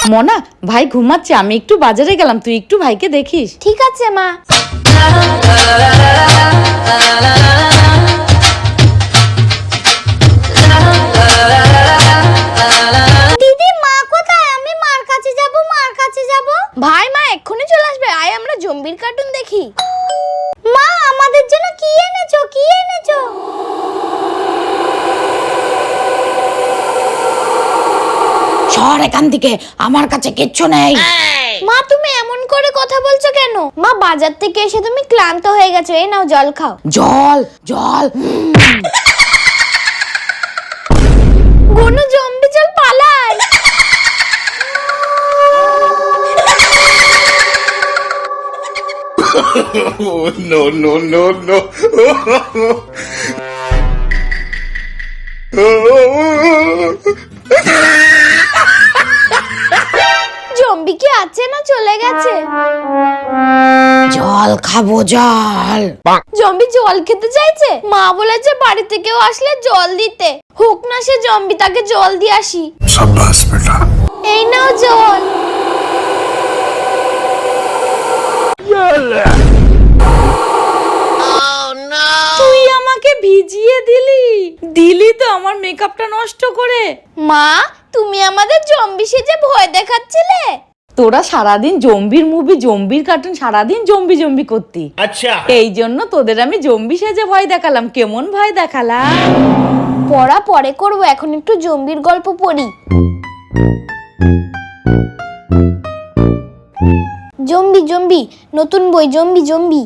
মোনা, ভাই ঘুমাচ্ছে, আমি একটু বাজারে গেলাম, তুই একটু ভাইকে দেখিস। ঠিক আছে মা। দিদি মা কোথায়? আমি মার কাছে যাব, মার কাছে যাব। ভাই মা এক্ষুনি চলে আসবে, আয় আমরা জম্বির কার্টুন দেখি। মা আমাদের জন্য কি এনেছো, কি এনেছো? সর এখান থেকে, আমার কাছে কিচ্ছু নেই। মা তুমি এমন করে কথা বলছো কেন? মা বাজার থেকে এসে তুমি ক্লান্ত হয়ে গেছো, এই নাও জল খাও। জল জল। গুনু জম্বি চল পালাই। Oh, no, no, no, no. Zombie কি আছে না চলে গেছে? জল খাবো, জল। জম্বি জল খেতে চাইছে, মা বলেছে বাড়িতে কেউ আসলে জল দিতে। হোক না সে জম্বি, তাকে জল দিয়ে আসি। शाबाश बेटा। এই নাও জল। তুই আমাকে ভিজিয়ে দিলি তো আমার মেকআপটা নষ্ট করে। মা তুমি আমাদের জম্বি সেজে ভয় দেখাচ্ছিলে। তোরা সারাদিন জম্বির মুভি, জম্বির কার্টুন, সারাদিন জম্বি জম্বি করতি। अच्छा। এই জন্য তোদের আমি জম্বি সেজে ভয় দেখালাম। কেমন ভয় দেখালাম? পড়া পরে করবো, এখন একটু জম্বির গল্প পড়ি। জম্বি জম্বি, নতুন বই জম্বি জম্বি।